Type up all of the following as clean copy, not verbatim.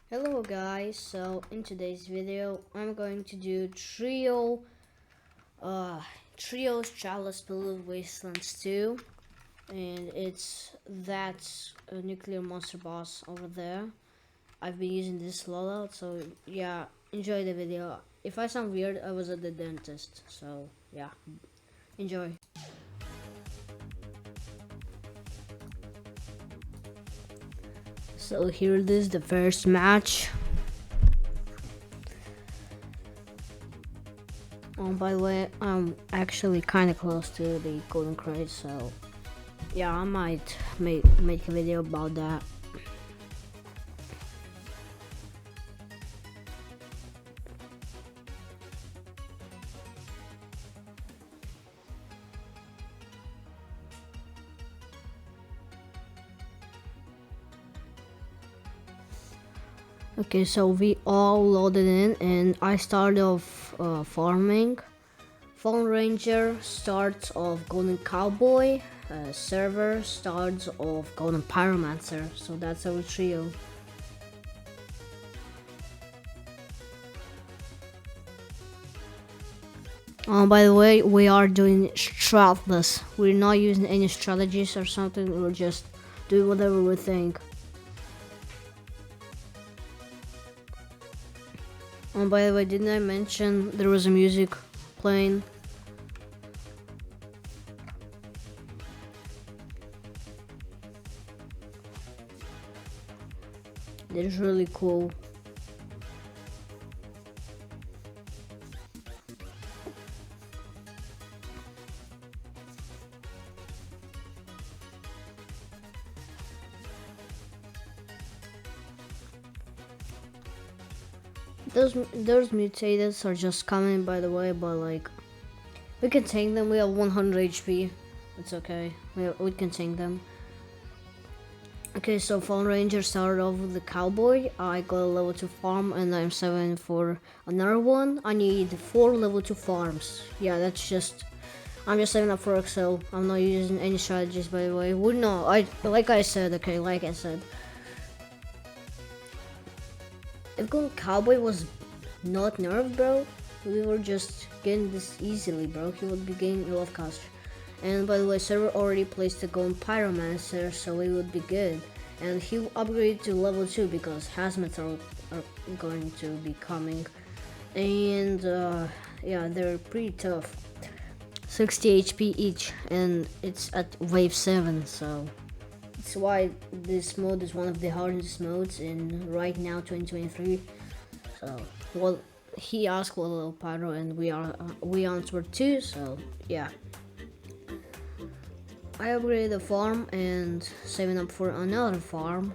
Hello guys, so in today's video I'm going to do Trio's Chalice Polluted Wastelands 2, and that's a nuclear monster boss over there. I've been using this loadout, so yeah, enjoy the video. If I sound weird, I was at the dentist, so yeah, enjoy. So here it is, the first match. By the way, I'm actually kind of close to the golden crate, so yeah, I might make a video about that. Okay, so we all loaded in, and I started off farming. Fallen Ranger starts off Golden Cowboy. Server starts off Golden Pyromancer. So that's our trio. By the way, we are doing stratless. We're not using any strategies or something. We're just doing whatever we think. By the way, didn't I mention there was a music playing? It's really cool. Those mutateds are just coming, by the way, but like we can tank them. We have 100 HP. It's okay. We can tank them. Okay, so Fallen Ranger started off with the cowboy. I got a level 2 farm, and I'm 7 for another one. I need 4 level 2 farms. Yeah, I'm just saving up for Excel. I'm not using any strategies, by the way. Like I said, if Golden Cowboy was not nerfed, bro, we were just getting this easily, bro. He would be getting a lot of cost. And by the way, server already placed a Golden Pyromancer, so it would be good. And he will upgrade to level 2 because hazmats are going to be coming. And yeah, they're pretty tough. 60 HP each, and it's at wave 7, so that's why this mode is one of the hardest modes in right now 2023. So well, he asked what level pyro, and we answered 2, so yeah. I upgraded the farm and saving up for another farm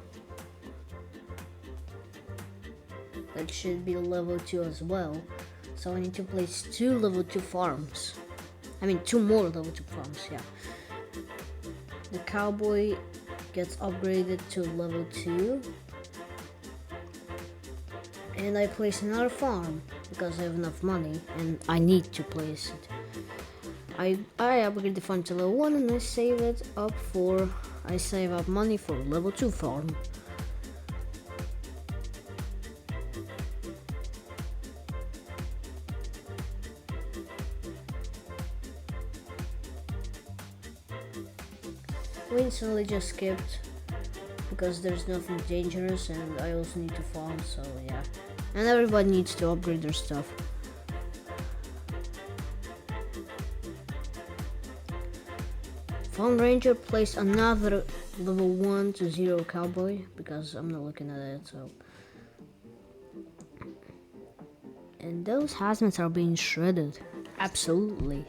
that should be level 2 as well. So I need to place 2 level 2 farms. I mean 2 more level 2 farms, yeah. The cowboy gets upgraded to level 2. And I place another farm because I have enough money and I need to place it. I upgrade the farm to level 1 and I save up money for level 2 farm. We instantly just skipped because there's nothing dangerous, and I also need to farm, so yeah. And everybody needs to upgrade their stuff. Fallen Ranger placed another level 1 to 0 cowboy because I'm not looking at it, so. And those hazmats are being shredded. Absolutely.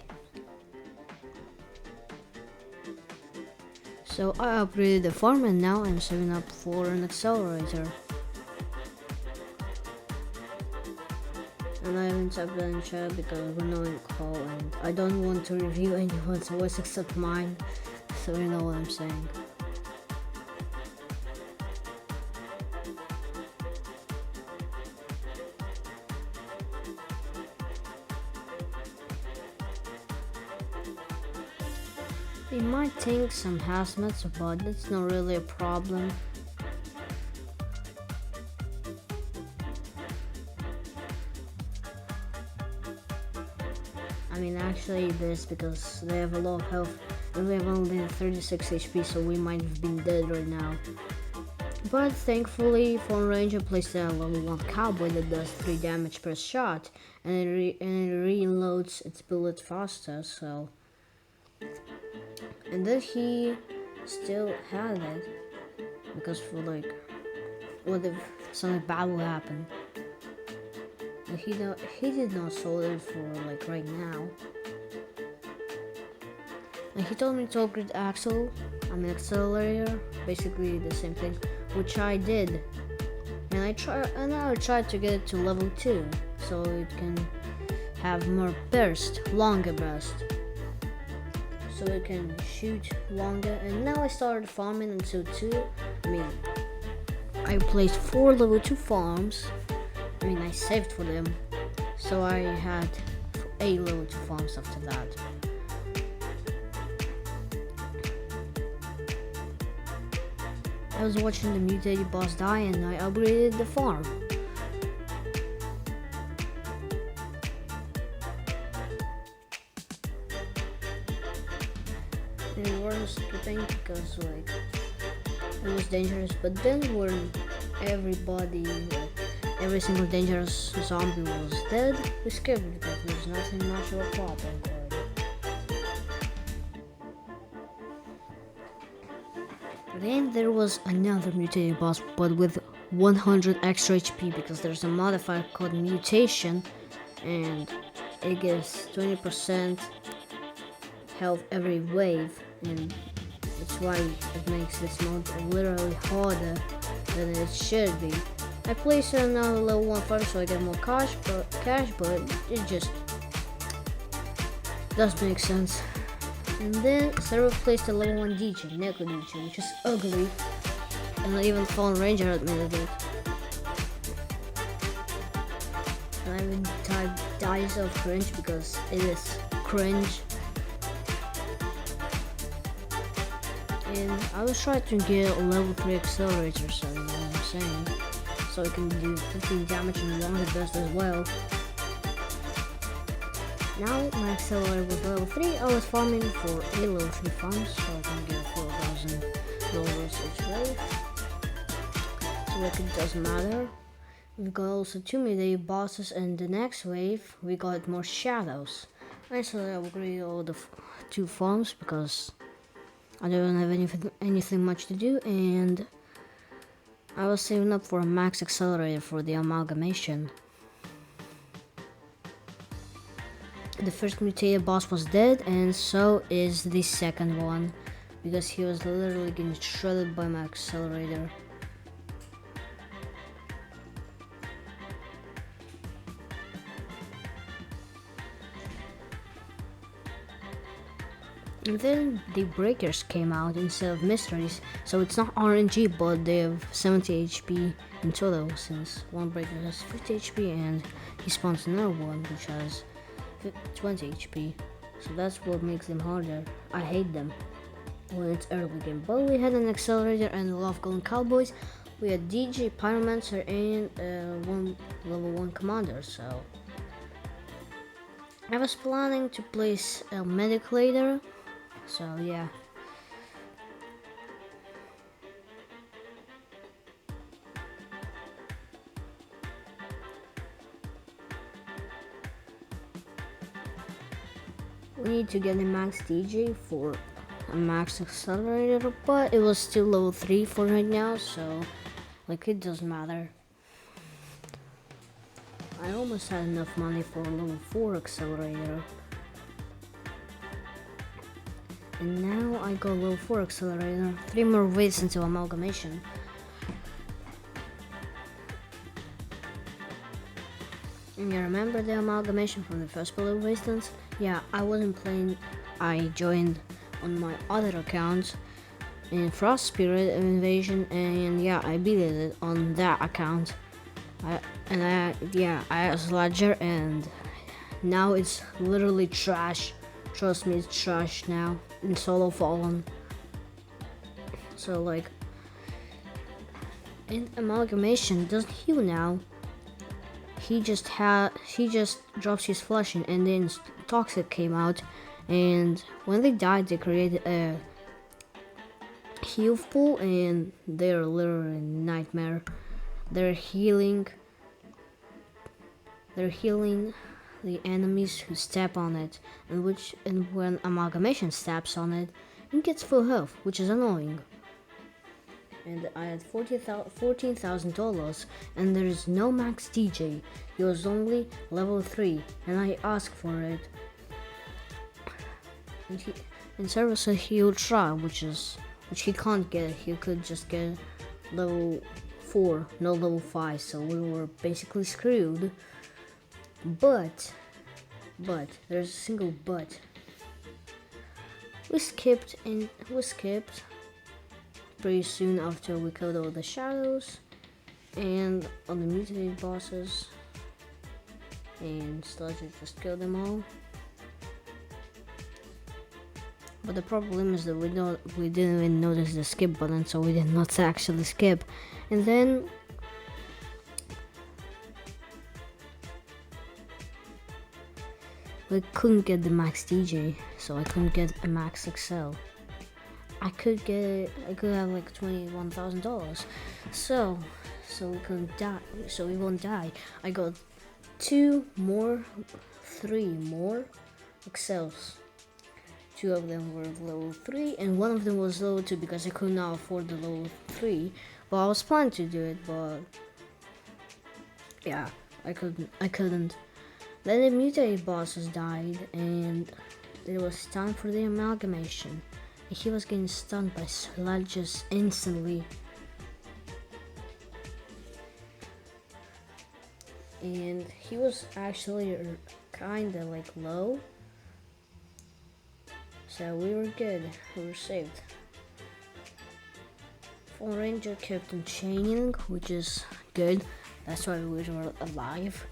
So I upgraded the farm, and now I'm saving up for an accelerator. And I haven't typed that in chat because we're not in call, and I don't want to review anyone's voice except mine, so you know what I'm saying. We might take some hazmats, but that's not really a problem. I mean, actually this, because they have a lot of health and we have only 36 HP, so we might have been dead right now. But thankfully, Fallen Ranger placed a level 1 cowboy that does 3 damage per shot, and it reloads its bullet faster, so... And then he still had it, because for like, what if something bad will happen? And he did not sold it for like right now. And he told me to upgrade accelerator, basically the same thing, which I did. And now I tried to get it to level 2, so it can have more burst, longer burst. So it can shoot longer, and now I started farming until 2. I placed 4 level 2 farms. I saved for them. So I had 8 level 2 farms after that. I was watching the mutated boss die and I upgraded the farm. It was skipping because like it was dangerous, but then when every single dangerous zombie was dead, we skipped it because there's nothing much of a problem for it. Then there was another mutated boss, but with 100 extra HP, because there's a modifier called mutation, and it gives 20% health every wave, and that's why it makes this mode literally harder than it should be. I placed another level 1 farm so I get more cash, but it just does make sense. And then Sarah placed a level 1 DJ, Neko DJ, which is ugly, and even Fallen Ranger admitted it. And I even typed dies of cringe because it is cringe. And I was trying to get a level 3 accelerator, so you know what I'm saying, so it can do 15 damage and longer burst as well. Now my accelerator was level 3, I was farming for a level 3 farms so I can get $4,000 each wave. So like it doesn't matter. We've got also 2 mid-wave bosses, and the next wave we got more shadows. I upgraded all the 2 farms because I don't have anything much to do, and I was saving up for a max accelerator for the amalgamation. The first mutated boss was dead, and so is the second one, because he was literally getting shredded by my accelerator. And then the breakers came out instead of mysteries, so it's not RNG, but they have 70 HP in total, since one breaker has 50 HP and he spawns another one which has 20 HP, so that's what makes them harder. I hate them when it's early game. But we had an accelerator and a lot of golden cowboys. We had DJ, pyromancer, and one level 1 commander. So I was planning to place a medic later, so yeah. We need to get a max DJ for a max accelerator, but it was still level 3 for right now, so like it doesn't matter. I almost had enough money for a level 4 accelerator. And now I got level 4 accelerator, 3 more waves until amalgamation. And you remember the amalgamation from the first Blue Wastelands? Yeah, I wasn't playing, I joined on my other accounts in Frost Spirit Invasion, and yeah, I beat it on that account. I was Ledger, and now it's literally trash. Trust me, it's trash now in Solo Fallen. So like, in amalgamation doesn't heal now. He just drops his flushing and then toxic came out, and when they died, they created a heal pool, and they're literally a nightmare. They're healing. They're healing the enemies who step on it, and when Amalgamation steps on it, it gets full health, which is annoying. And I had $14,000, and there is no max DJ. He was only level 3, and I asked for it. And Server said he would try, which he can't get. He could just get level 4, no level 5. So we were basically screwed. But there's a single but. We skipped pretty soon after we killed all the shadows and all the mutated bosses, and Sludge just killed them all. But the problem is that we didn't even notice the skip button, so we did not actually skip. And then we couldn't get the max DJ, so I couldn't get a max Excel. I could have like $21,000, so we couldn't die. So we won't die. I got 3 more Excels. 2 of them were level 3, and 1 of them was level 2 because I could not afford the level 3. But I was planning to do it, but yeah, I couldn't. Then the mutated bosses died, and it was time for the amalgamation. He was getting stunned by sludges instantly. And he was actually kinda like low. So we were good, we were saved. Phone Ranger kept on chaining, which is good. That's why we were alive.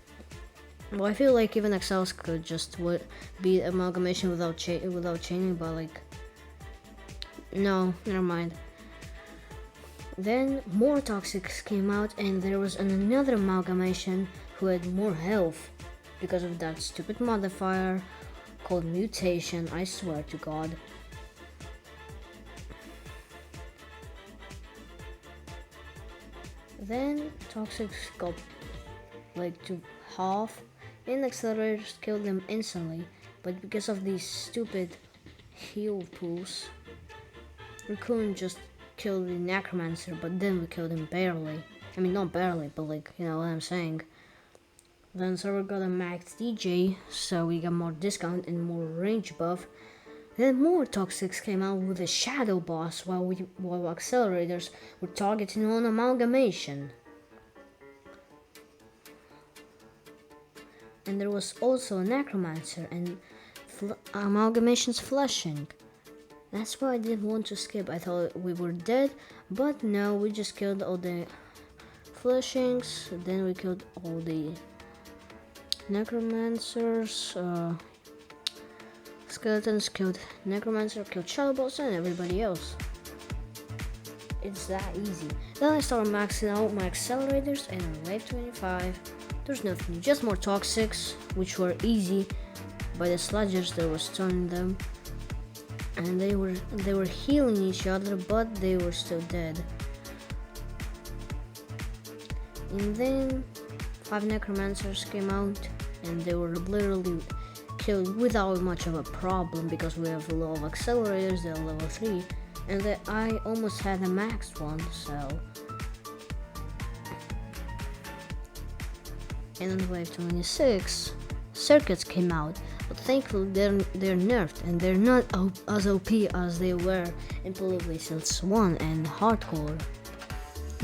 Well, I feel like even Excels could just beat amalgamation without chaining, but like, no, never mind. Then more toxics came out, and there was another amalgamation who had more health because of that stupid modifier called mutation, I swear to God. Then toxics got like to half, and accelerators killed them instantly, but because of these stupid heal pools, we couldn't just kill the necromancer, but then we killed him barely. I mean, not barely, but like, you know what I'm saying. Then Server got a max DJ, so we got more discount and more range buff. Then more toxics came out with a shadow boss, while accelerators were targeting on amalgamation. And there was also a necromancer and amalgamation's flushing. That's why I didn't want to skip. I thought we were dead, but no, we just killed all the flushings. Then we killed all the necromancers. Skeletons killed necromancer, killed shadow boss, and everybody else. It's that easy. Then I started maxing out my accelerators, and on wave 25, there's nothing, just more toxics, which were easy by the sludgers that were stunning them. And they were healing each other, but they were still dead. And then 5 necromancers came out, and they were literally killed without much of a problem because we have a lot of accelerators. They're level 3, and I almost had a maxed one. So, and on wave 26, circuits came out. But thankfully they're nerfed, and they're not as OP as they were in POLLLUTED 1 and Hardcore.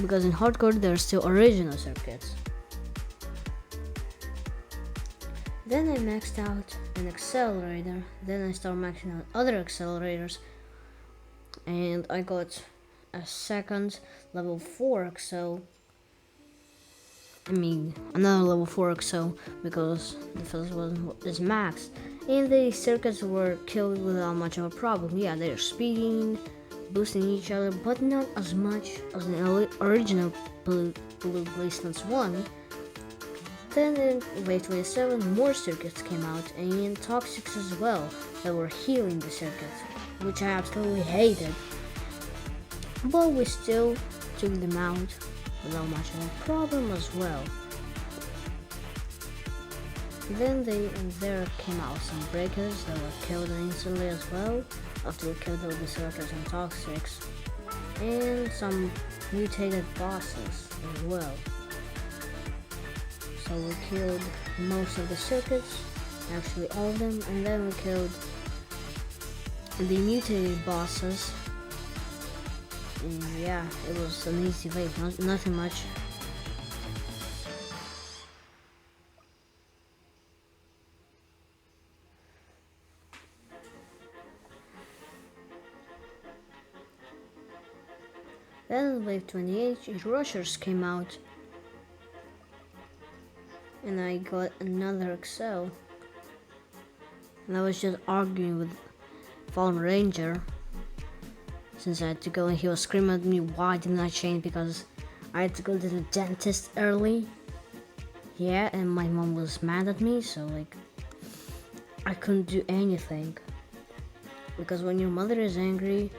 Because in Hardcore there are still original circuits. Then I maxed out an accelerator, then I started maxing out other accelerators, and I got a second level 4 XO. Another level 4 XO because the first one is maxed. And the circuits were killed without much of a problem. Yeah, they're speeding, boosting each other, but not as much as in original POLLLUTED 1. Then in wave 27, more circuits came out, and toxics as well, that were healing the circuits, which I absolutely hated. But we still took them out without much of a problem as well. Then there came out some breakers that were killed instantly as well, after we killed all the circuits and toxics, and some mutated bosses as well. So we killed most of the circuits, actually all of them, and then we killed the mutated bosses. And yeah, it was an easy wave, nothing much. Then wave 28, rushers came out, and I got another Excel. And I was just arguing with Fallen Ranger, since I had to go, and he was screaming at me why didn't I change, because I had to go to the dentist early. Yeah, and my mom was mad at me, so like I couldn't do anything, because when your mother is angry,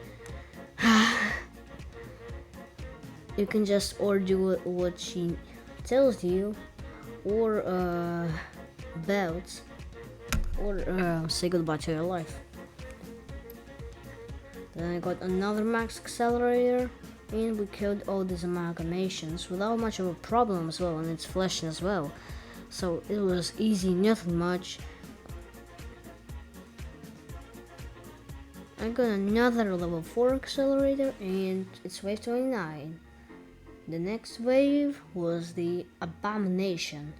you can just or do what she tells you, or bounce, or say goodbye to your life. Then I got another max accelerator, and we killed all these amalgamations without much of a problem as well, and it's flesh as well. So it was easy, nothing much. I got another level 4 accelerator, and it's wave 29. The next wave was the Abomination,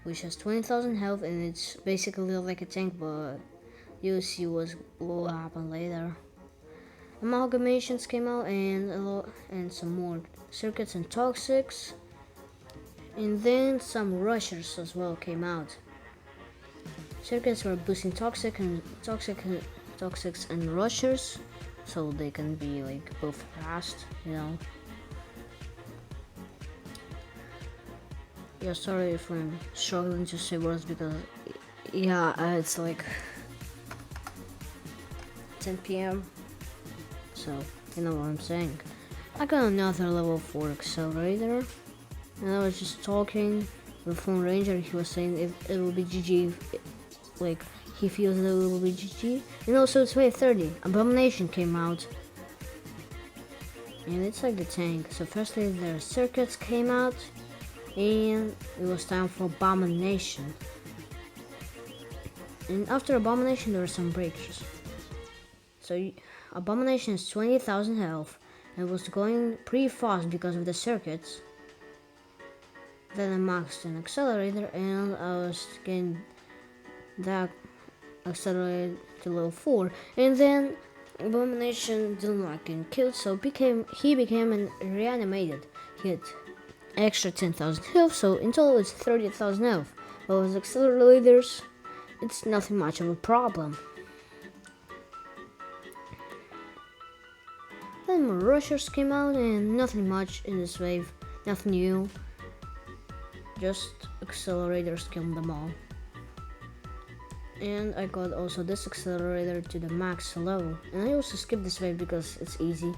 which has 20,000 health, and it's basically like a tank, but you'll see what will happen later. Amalgamations came out, and some more circuits and toxics, and then some rushers as well came out. Circuits were boosting toxics and rushers, so they can be like both fast, you know. Yeah, sorry if I'm struggling to say words, because yeah, it's like 10 p.m. So you know what I'm saying. I got another level 4 accelerator, and I was just talking with Phone Ranger. He was saying if it will be GG, like he feels that it will be GG. And also it's wave 30. Abomination came out, and it's like the tank. So firstly their circuits came out, and it was time for Abomination. And after Abomination there were some breakers. So Abomination is 20,000 health, and was going pretty fast because of the circuits. Then I maxed an accelerator, and I was getting that accelerated to level 4, and then Abomination didn't like getting killed, so he became an reanimated. He had extra 10,000 health, so in total it's 30,000 health. But with accelerators, it's nothing much of a problem. Then more rushers came out, and nothing much in this wave, nothing new. Just accelerators killed them all. And I got also this accelerator to the max level, and I also skipped this wave because it's easy.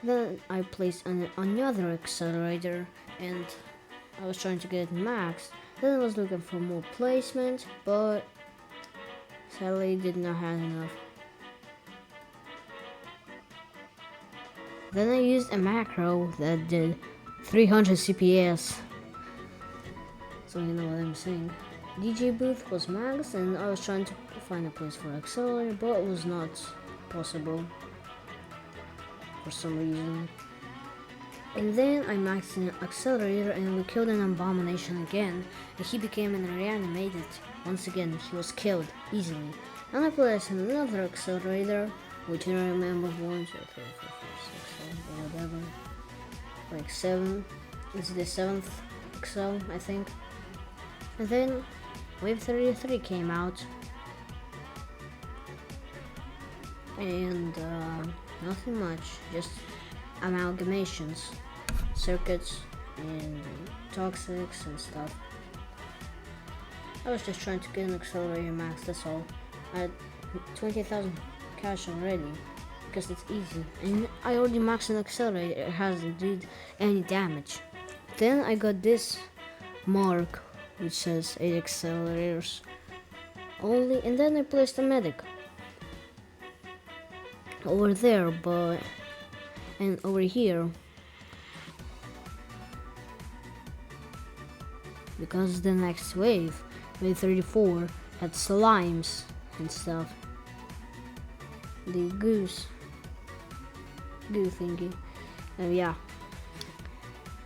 Then I placed another accelerator, and I was trying to get it maxed. Then I was looking for more placement, but sadly did not have enough. Then I used a macro that did 300 CPS. So you know what I'm saying. DJ booth was maxed, and I was trying to find a place for accelerator, but it was not possible for some reason. And then I maxed an accelerator, and we killed an Abomination again, and he became an reanimated. Once again, he was killed easily. And I placed another accelerator, which I don't remember, 1, 2, 3, 4, 5, 6, 7, or whatever, like 7. It's the 7th Excel, I think. And then wave 33 came out, and nothing much, just amalgamations, circuits, and toxics and stuff. I was just trying to get an accelerator max, that's all. I had 20,000 cash already, because it's easy. And I already maxed an accelerator, it hasn't did any damage. Then I got this mark, which says 8 accelerators only, and then I placed a medic over there, and over here, because the next wave 34 had slimes and stuff. The goo thingy. Yeah.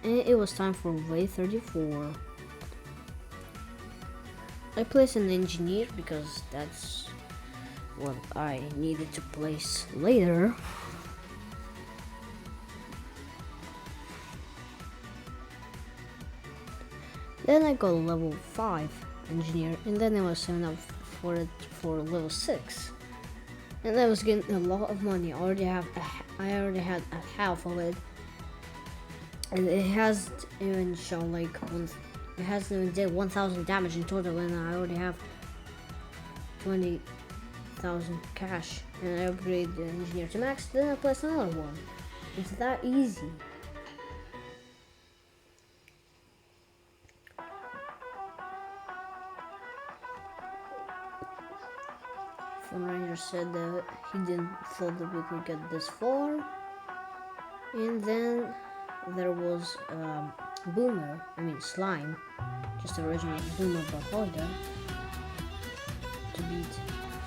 And it was time for wave 34. I placed an engineer because that's what I needed to place later. Then I got level 5 engineer, and then I was saving up for it for level 6. And I was getting a lot of money. I already had a half of it, and it hasn't even shown like it hasn't even did 1,000 damage in total, and I already have 20,000 cash. And I upgrade the engineer to max. Then I place another one. It's that easy. Phone Ranger said that he didn't thought that we could get this far. And then there was slime, just the original boomer but harder to beat.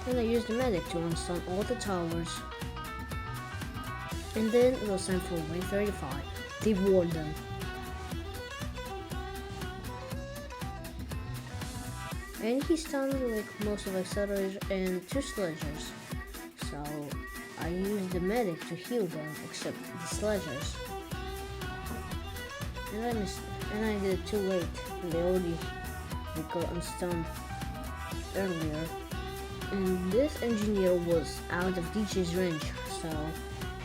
Then I used the medic to unstun all the towers. And then it was time for wave 35, the warden. And he stunned like most of the accelerators and 2 sledgers. So I used the medic to heal them, except the sledgers. And I did it too late. They got unstunned earlier. And this engineer was out of DJ's range, so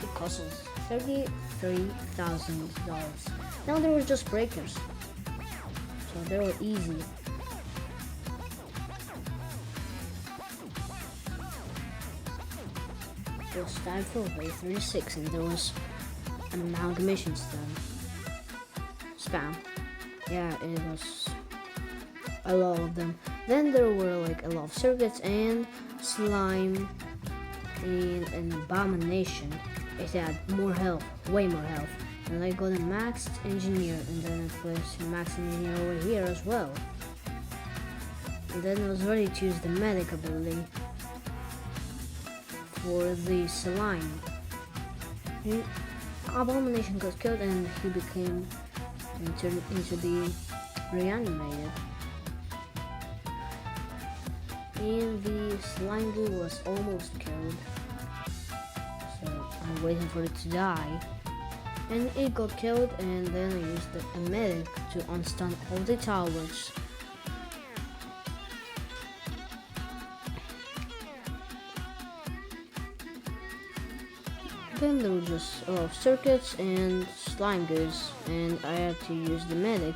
it cost us $33,000. Now they were just breakers, so they were easy. It was time for wave 36, and there was an amalgamation spam. Yeah, it was a lot of them. Then there were like a lot of circuits and slime and an abomination. It had more health, way more health. And I got a maxed engineer, and then I placed a maxed engineer over here as well. And then I was ready to use the medic ability for the slime. Abomination got killed and he became turned into the reanimated. And the slime goo was almost killed, so I'm waiting for it to die. And it got killed, and then I used a medic to unstun all the towers. Then there were just a lot of circuits and slime goos, and I had to use the medic.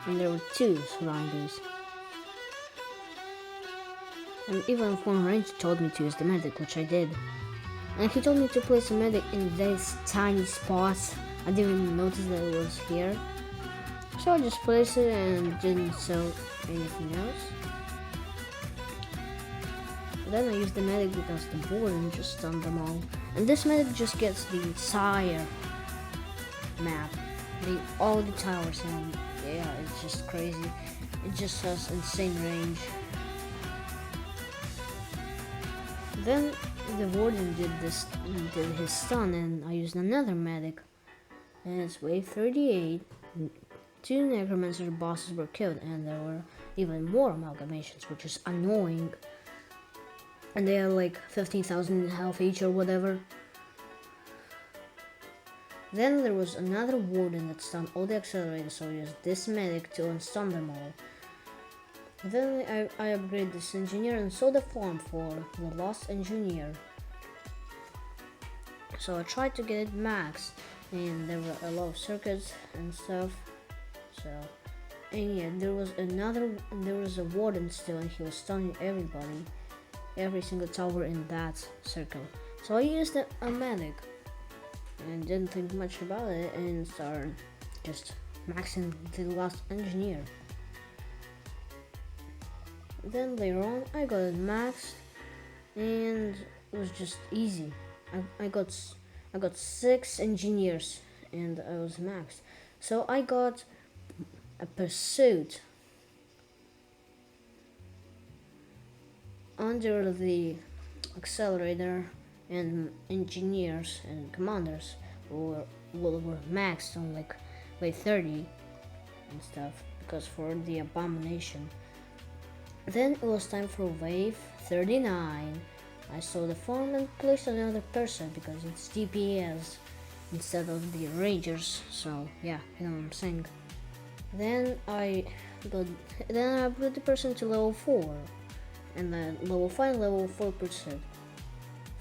And there were 2 slime goos. And even Phone Ranger told me to use the medic, which I did. And he told me to place a medic in this tiny spot. I didn't even notice that it was here. So I just placed it and didn't sell anything else. Then I used the medic because the warden just stunned them all. And this medic just gets the entire map. All the towers, and yeah, it's just crazy. It just has insane range. Then the warden did his stun, and I used another medic. And it's wave 38. 2 necromancer bosses were killed, and there were even more amalgamations, which is annoying. And they had like 15,000 health each or whatever. Then there was another warden that stunned all the accelerators, so I used this medic to unstun them all. Then I upgraded this engineer and sold the farm for the lost engineer. So I tried to get it maxed, and there were a lot of circuits and stuff. So And yeah, there was a warden still, and he was stunning everybody, every single tower in that circle. So I used a medic and didn't think much about it and started just maxing the last engineer. Then later on, I got it maxed, and it was just easy. I got 6 engineers, and I was maxed. So I got a pursuit under the accelerator, and engineers and commanders were maxed on like 30 and stuff because for the abomination. Then it was time for wave 39. I saw the form and placed another person because it's DPS instead of the rangers. So yeah, you know what I'm saying. Then I put the person to level 4, and then level 5 and level 4 pursuit.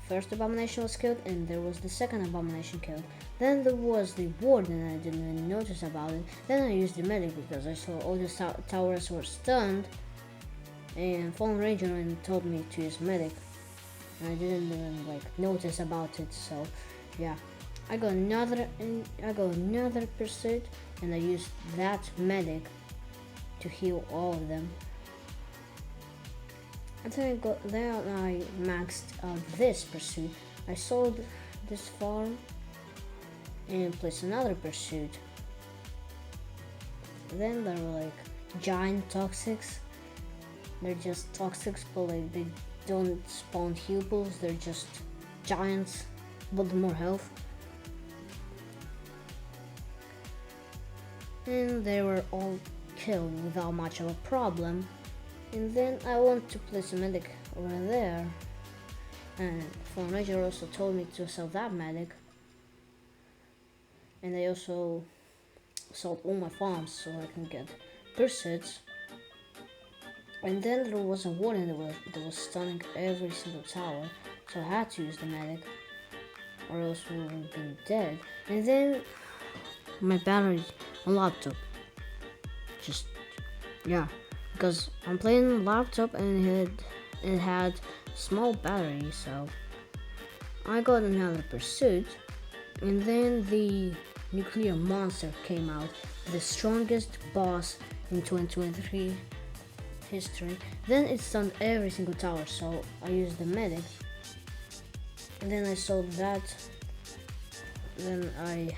First abomination was killed, and there was the second abomination killed. Then there was the warden, and I didn't even notice about it. Then I used the medic because I saw all the towers were stunned, and Fallen Ranger told me to use medic. And I didn't even notice about it. So yeah, I got another pursuit, and I used that medic to heal all of them. And then I maxed out this pursuit. I sold this farm and placed another pursuit. Then there were giant toxics. They're just toxics, but they don't spawn heal pools. They're just giants with more health. And they were all killed without much of a problem. And then I want to place a medic over there, and Fallen Ranger also told me to sell that medic, and I also sold all my farms so I can get pursuits. And then there was a warden that was stunning every single tower, so I had to use the medic or else we would have been dead. And then my battery on laptop just, yeah, because I'm playing laptop and it had small battery, so I got another pursuit. And then the nuclear monster came out, the strongest boss in 2023 history. Then it stunned every single tower, so I used the medic. And then I sold that. Then I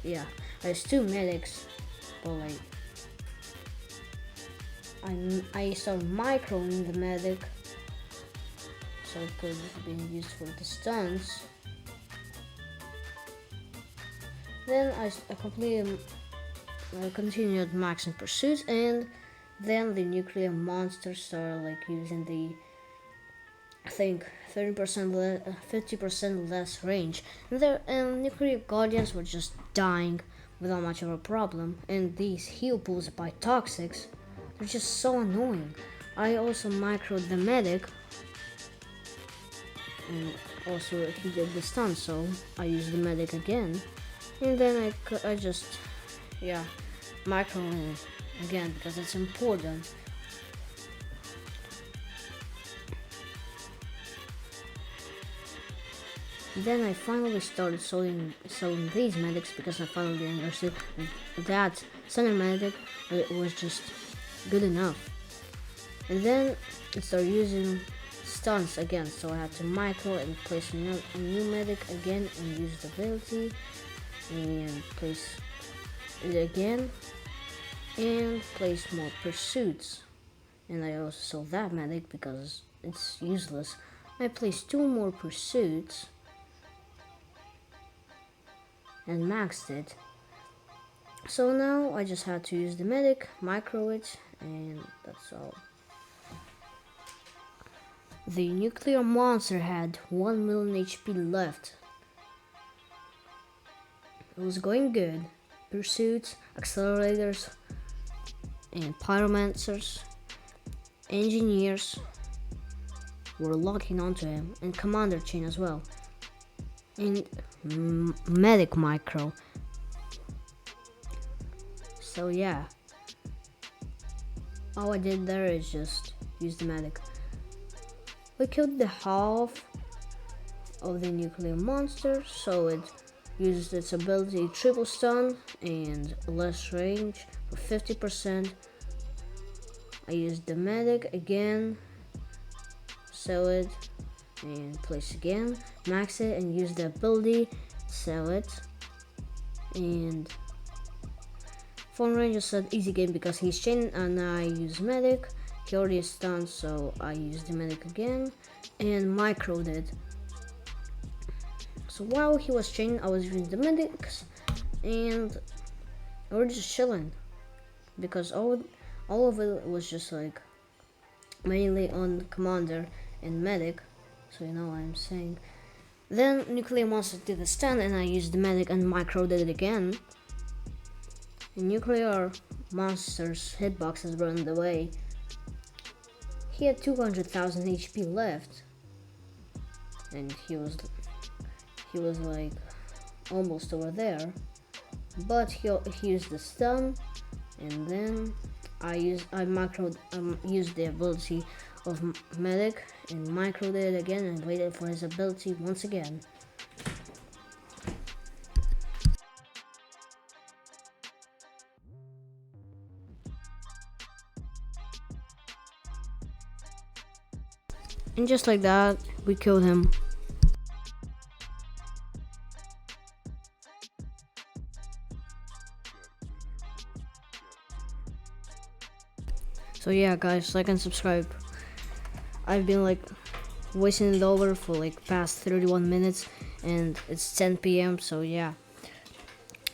used 2 medics, but I started microing the medic so it could have been used for the stuns. Then I continued maxing pursuits, and then the nuclear monster started using the, I think, 50% less range, and the nuclear guardians were just dying without much of a problem. And these heal pools by toxics, they're just so annoying. I also microed the medic, and also he did the stun, so I used the medic again. And then I just, micro it again because it's important. Then I finally started selling these medics because I finally understood that center medic was just good enough. And then I started using stuns again, so I had to micro and place a new medic again and use the ability and place it again and place more pursuits. And I also sold that medic because it's useless. I placed 2 more pursuits and maxed it. So now I just had to use the medic, micro it, and that's all. The nuclear monster had 1 million HP left. It was going good. Pursuits, accelerators, and pyromancers, engineers were locking onto him, and commander chain as well. And medic micro. So yeah, all I did there is just use the medic. We killed the half of the nuclear monster, so it uses its ability triple stun and less range for 50%. I used the medic again, sell it and place again, max it and use the ability, sell it, and phone range is an easy game because he's chained and I use medic. He already is stunned, so I use the medic again and microed it. So while he was chained, I was using the medics and we were just chilling because all of it was just like mainly on commander and medic, so you know what I'm saying. Then nuclear monster did the stun and I used the medic and microed it again. And nuclear monster's hitboxes run away. He had 200,000 HP left and he was like almost over there, but he used the stun, and then I used the ability of medic and microed it again and waited for his ability once again. And just like that, we killed him. So yeah guys, like and subscribe. I've been like voicing it over for like past 31 minutes and it's 10 p.m. so yeah,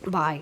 bye.